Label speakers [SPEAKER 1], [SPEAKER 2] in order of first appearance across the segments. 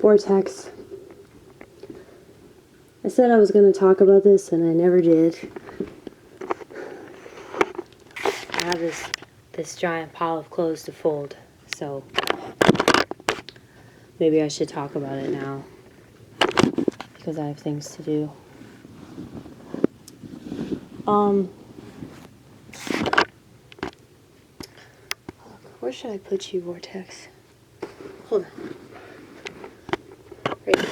[SPEAKER 1] Vortex. I said I was going to talk about this and I never did. I have this giant pile of clothes to fold, so maybe I should talk about it now because I have things to do. Where should I put you, Vortex? Hold on. Right here.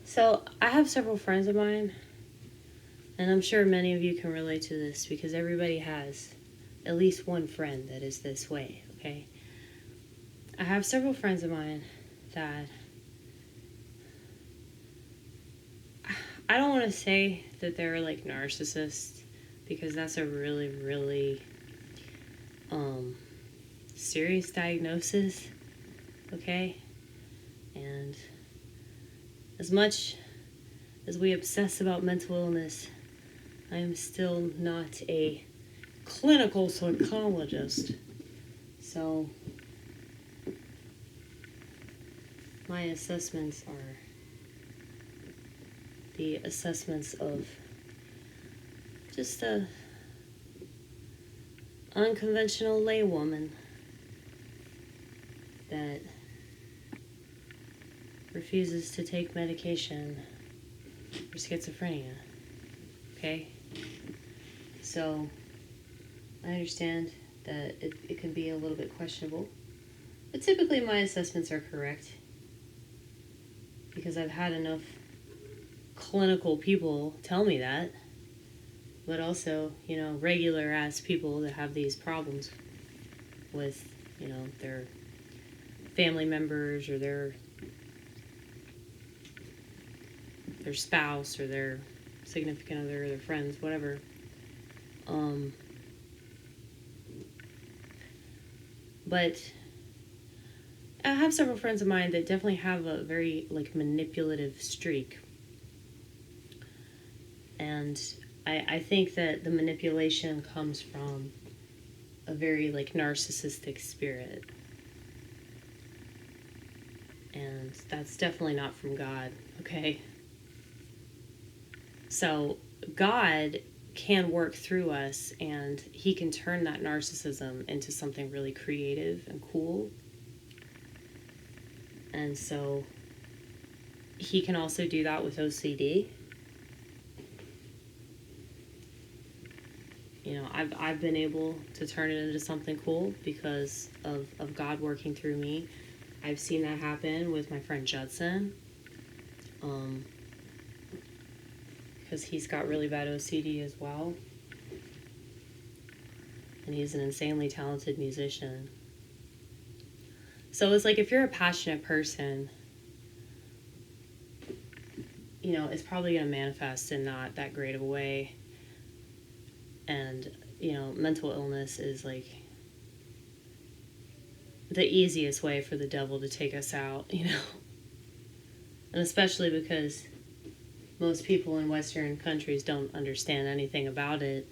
[SPEAKER 1] So I have several friends of mine, and I'm sure many of you can relate to this because everybody has at least one friend that is this way, okay? I have several friends of mine that I don't want to say that they're like narcissists because that's a really, really serious diagnosis, okay? And as much as we obsess about mental illness, I am still not a clinical psychologist. So my assessments are the assessments of just a unconventional laywoman that refuses to take medication for schizophrenia. Okay? So I understand that it can be a little bit questionable, but typically my assessments are correct because I've had enough clinical people tell me that, but also, regular ass people that have these problems with, their family members or their spouse or their significant other or their friends, whatever. But I have several friends of mine that definitely have a very manipulative streak. And I think that the manipulation comes from a very narcissistic spirit. And that's definitely not from God, okay? So God can work through us and he can turn that narcissism into something really creative and cool. And so he can also do that with OCD. I've been able to turn it into something cool because of God working through me. I've seen that happen with my friend Judson. Because he's got really bad OCD as well. And he's an insanely talented musician. So it's if you're a passionate person, it's probably going to manifest in not that great of a way. And, mental illness is the easiest way for the devil to take us out, And especially because most people in Western countries don't understand anything about it.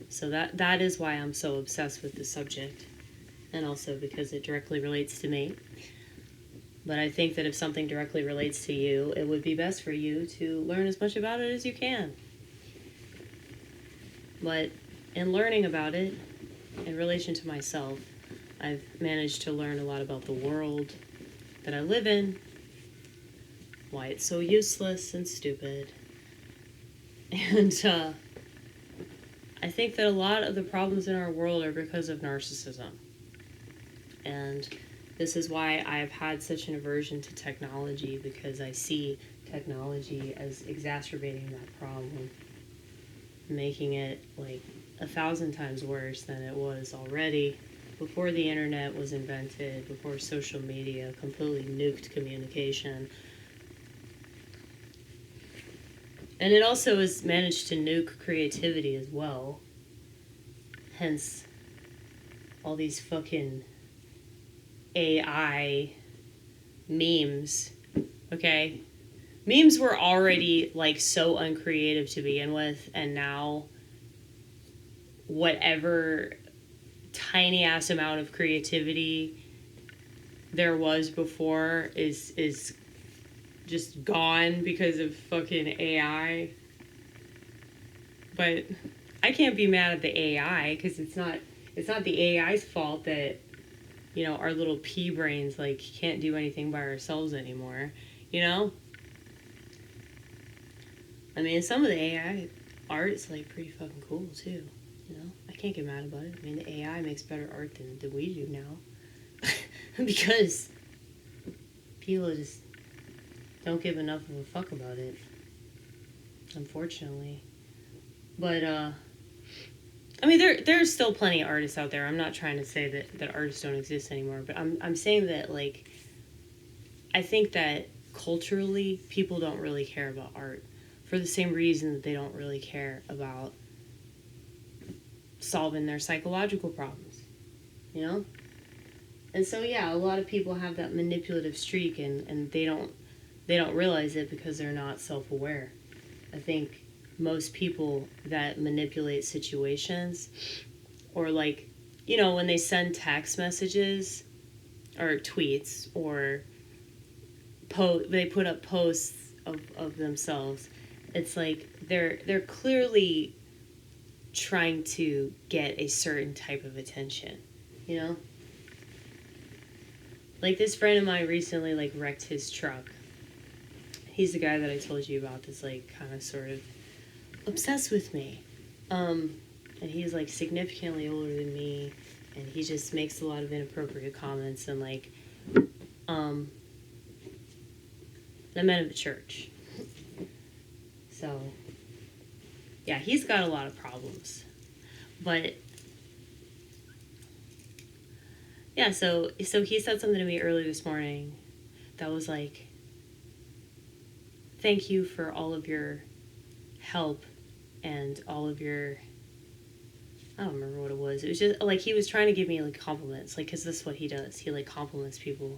[SPEAKER 1] So that is why I'm so obsessed with the subject. And also because it directly relates to me. But I think that if something directly relates to you, it would be best for you to learn as much about it as you can. But in learning about it, in relation to myself, I've managed to learn a lot about the world that I live in, why it's so useless and stupid. And I think that a lot of the problems in our world are because of narcissism. And this is why I've had such an aversion to technology, because I see technology as exacerbating that problem, making it 1,000 times worse than it was already before the internet was invented, before social media completely nuked communication. And it also has managed to nuke creativity as well. Hence, all these fucking AI memes, okay? memes were already like so uncreative to begin with, and now whatever tiny ass amount of creativity there was before is just gone because of fucking AI. But I can't be mad at the AI, because it's not the AI's fault that, you know, our little pea brains like can't do anything by ourselves anymore, you know? I mean, some of the AI art is like pretty fucking cool too, you know? I can't get mad about it. I mean, the AI makes better art than we do now. Because people just don't give enough of a fuck about it, unfortunately. But I mean, there's still plenty of artists out there. I'm not trying to say that artists don't exist anymore, but I'm saying that, like, I think that culturally people don't really care about art for the same reason that they don't really care about solving their psychological problems, you know? And so yeah, a lot of people have that manipulative streak, and they don't realize it because they're not self-aware. I think most people that manipulate situations, or like, you know, when they send text messages or tweets, or they put up posts of themselves, it's like they're clearly trying to get a certain type of attention, you know? Like, this friend of mine recently like wrecked his truck. He's the guy that I told you about that's like kind of sort of obsessed with me. And he's like significantly older than me, and he just makes a lot of inappropriate comments, and like I met him at church. So yeah, he's got a lot of problems. But yeah, so he said something to me early this morning that was like, thank you for all of your help and all of your, I don't remember what it was. It was just like he was trying to give me like compliments, like, because this is what he does. He like compliments people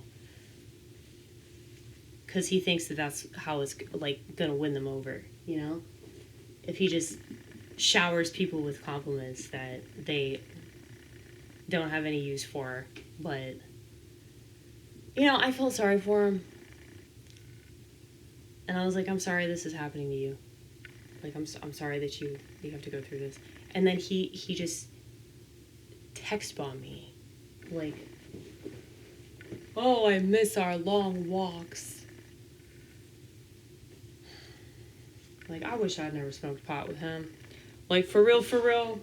[SPEAKER 1] because he thinks that that's how it's like gonna win them over, you know? If he just showers people with compliments that they don't have any use for. But, you know, I felt sorry for him. And I was like, I'm sorry this is happening to you. Like, I'm sorry that you have to go through this. And then he just text bombed me. Like, oh, I miss our long walks. Like, I wish I'd never smoked pot with him. Like, for real, for real.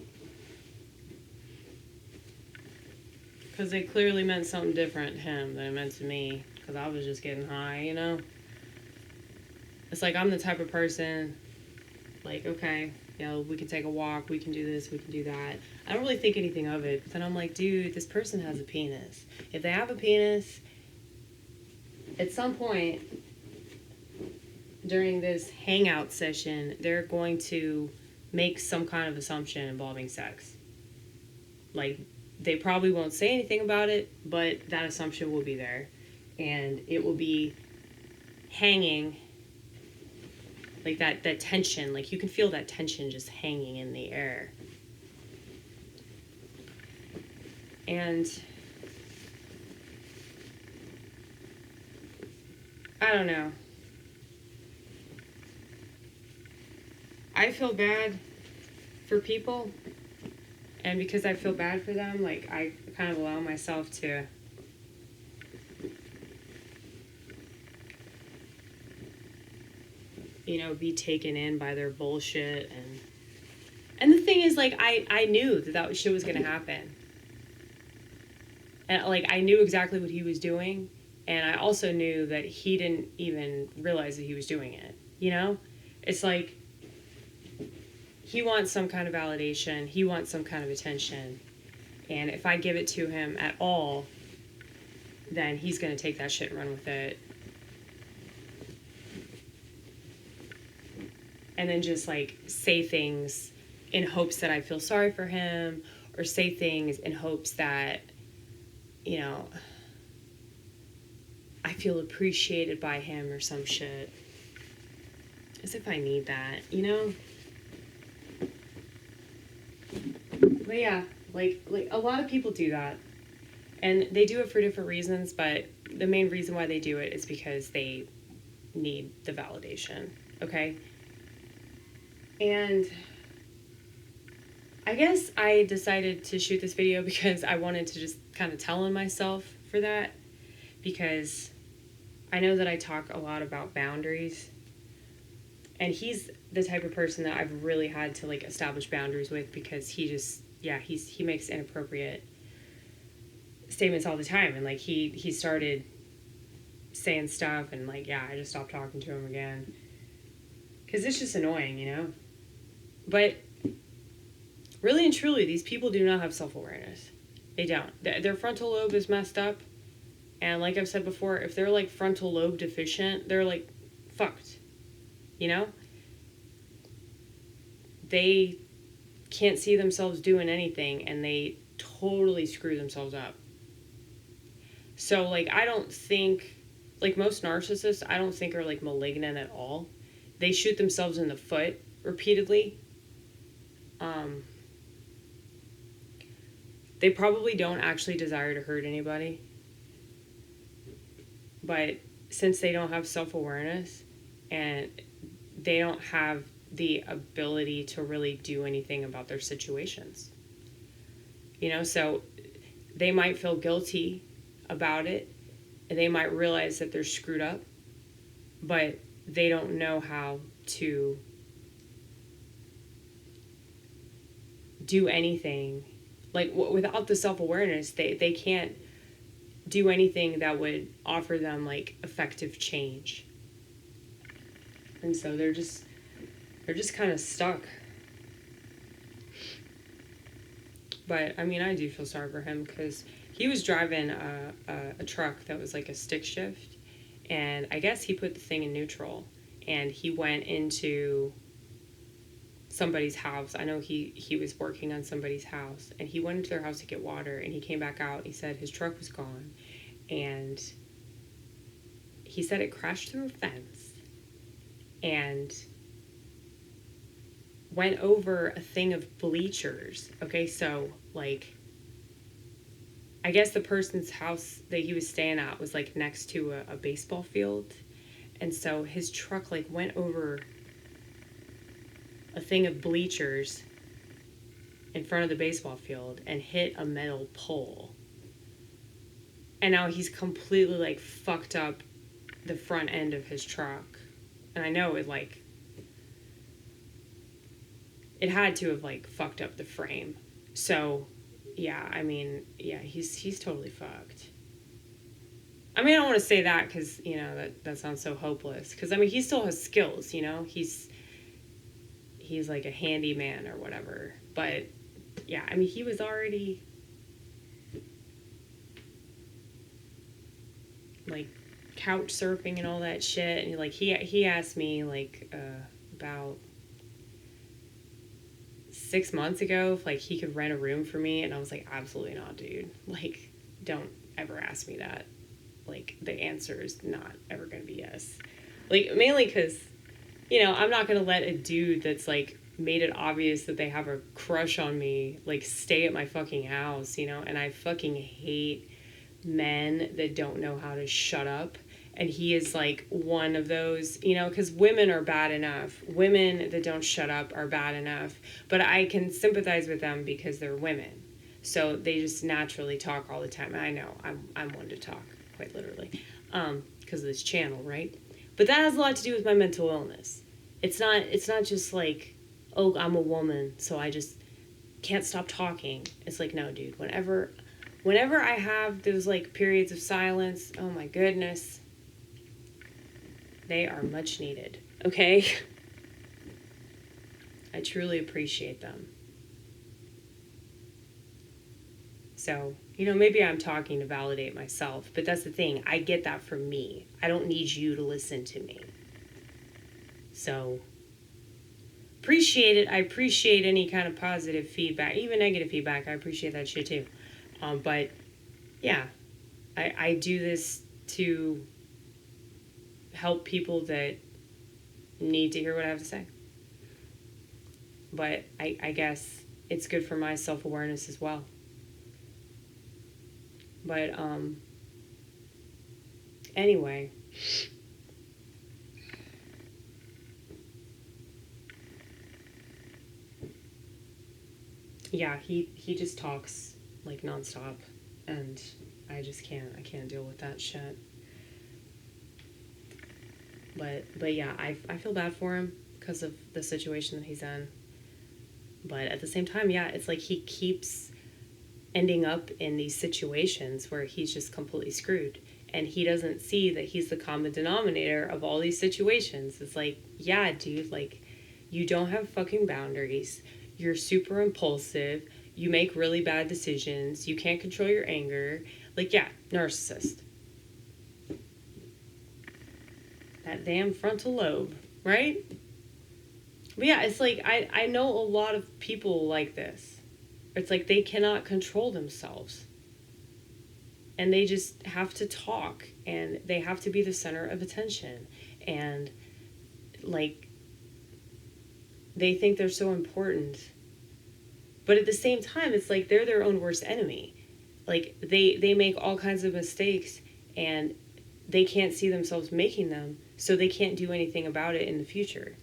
[SPEAKER 1] Because it clearly meant something different to him than it meant to me. Because I was just getting high, you know? It's like, I'm the type of person, like, okay, you know, we can take a walk, we can do this, we can do that. I don't really think anything of it. But then I'm like, dude, this person has a penis. If they have a penis, at some point during this hangout session, they're going to make some kind of assumption involving sex. Like, they probably won't say anything about it, but that assumption will be there. And it will be hanging, like that tension, like you can feel that tension just hanging in the air. And I don't know. I feel bad for people, and because I feel bad for them, like, I kind of allow myself to you know, be taken in by their bullshit. And the thing is, like, I knew that shit was gonna happen. And, like, I knew exactly what he was doing, and I also knew that he didn't even realize that he was doing it, you know? It's like, he wants some kind of validation, he wants some kind of attention, and if I give it to him at all, then he's gonna take that shit and run with it. And then just, like, say things in hopes that I feel sorry for him, or say things in hopes that, you know, I feel appreciated by him or some shit. as if I need that, you know? But yeah, like a lot of people do that. And they do it for different reasons, but the main reason why they do it is because they need the validation, okay? And I guess I decided to shoot this video because I wanted to just kind of tell on myself for that, because I know that I talk a lot about boundaries, and he's the type of person that I've really had to like establish boundaries with, because he just, yeah, he makes inappropriate statements all the time, and like he started saying stuff, and like, yeah, I just stopped talking to him again because it's just annoying, you know? But really and truly, these people do not have self-awareness. They don't. Their frontal lobe is messed up, and like I've said before, if they're like frontal lobe deficient, they're like fucked, you know? They can't see themselves doing anything, and they totally screw themselves up. So, like, I don't think, like, most narcissists, I don't think are, like, malignant at all. They shoot themselves in the foot repeatedly. They probably don't actually desire to hurt anybody. But since they don't have self-awareness, and they don't have the ability to really do anything about their situations. You know, so they might feel guilty about it, and they might realize that they're screwed up, but they don't know how to do anything. Like, without the self-awareness, they can't do anything that would offer them, like, effective change. And so they're just kind of stuck. But, I mean, I do feel sorry for him, because he was driving a truck that was like a stick shift, and I guess he put the thing in neutral, and he went into somebody's house. I know he was working on somebody's house, and he went into their house to get water, and he came back out. He said his truck was gone, and he said it crashed through a fence and went over a thing of bleachers. Okay, so, like, I guess the person's house that he was staying at was, like, next to a baseball field. And so his truck, like, went over a thing of bleachers in front of the baseball field and hit a metal pole. And now he's completely, like, fucked up the front end of his truck. And I know it, like, it had to have, like, fucked up the frame. So, yeah, I mean, yeah, he's totally fucked. I mean, I don't want to say that because, you know, that sounds so hopeless. Because, I mean, he still has skills, you know? He's like a handyman or whatever. But, yeah, I mean, he was already, like, couch surfing and all that shit. And, like, he asked me, like, about 6 months ago if, like, he could rent a room for me, and I was like, absolutely not, dude. Like, don't ever ask me that. Like, the answer is not ever gonna be yes. Like, mainly because, you know, I'm not gonna let a dude that's, like, made it obvious that they have a crush on me, like, stay at my fucking house, you know? And I fucking hate men that don't know how to shut up. And he is, like, one of those, you know, because women are bad enough. Women that don't shut up are bad enough. But I can sympathize with them because they're women. So they just naturally talk all the time. And I know, I'm one to talk, quite literally, because of this channel, right? But that has a lot to do with my mental illness. It's not just like, oh, I'm a woman, so I just can't stop talking. It's like, no, dude, whenever I have those, like, periods of silence, oh my goodness, they are much needed, okay? I truly appreciate them. So, you know, maybe I'm talking to validate myself, but that's the thing. I get that from me. I don't need you to listen to me. So, appreciate it. I appreciate any kind of positive feedback, even negative feedback. I appreciate that shit too. But, yeah, I do this to help people that need to hear what I have to say. But I guess it's good for my self-awareness as well. But anyway, yeah, he just talks like nonstop, and I can't deal with that shit. But yeah, I feel bad for him because of the situation that he's in. But at the same time, yeah, it's like he keeps ending up in these situations where he's just completely screwed. And he doesn't see that he's the common denominator of all these situations. It's like, yeah, dude, like, you don't have fucking boundaries. You're super impulsive. You make really bad decisions. You can't control your anger. Like, yeah, narcissist. That damn frontal lobe, right? But yeah, it's like, I know a lot of people like this. It's like they cannot control themselves. And they just have to talk. And they have to be the center of attention. And, like, they think they're so important. But at the same time, it's like they're their own worst enemy. Like, they make all kinds of mistakes. And they can't see themselves making them. So they can't do anything about it in the future.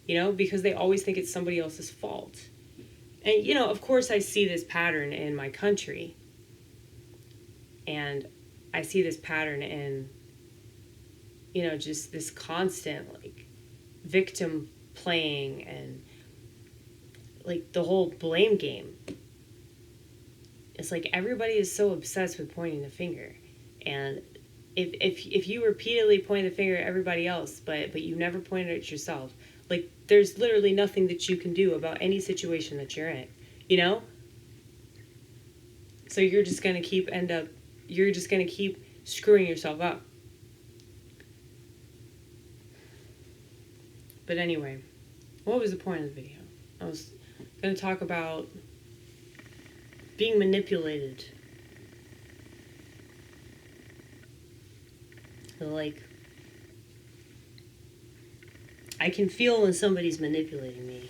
[SPEAKER 1] You know, because they always think it's somebody else's fault. And, you know, of course I see this pattern in my country. And I see this pattern in, you know, just this constant, like, victim playing and, like, the whole blame game. It's like everybody is so obsessed with pointing the finger. And if you repeatedly point the finger at everybody else, but you never point it at yourself, like, there's literally nothing that you can do about any situation that you're in, you know? So you're just going to keep screwing yourself up. But anyway, what was the point of the video? I was going to talk about being manipulated. Like, I can feel when somebody's manipulating me.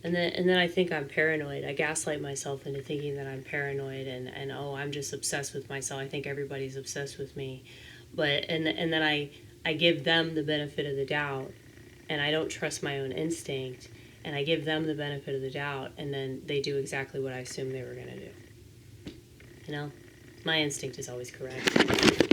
[SPEAKER 1] And then I think I'm paranoid. I gaslight myself into thinking that I'm paranoid and oh, I'm just obsessed with myself. I think everybody's obsessed with me. And then I give them the benefit of the doubt, and I don't trust my own instinct, and I give them the benefit of the doubt, and then they do exactly what I assumed they were going to do. You know? My instinct is always correct.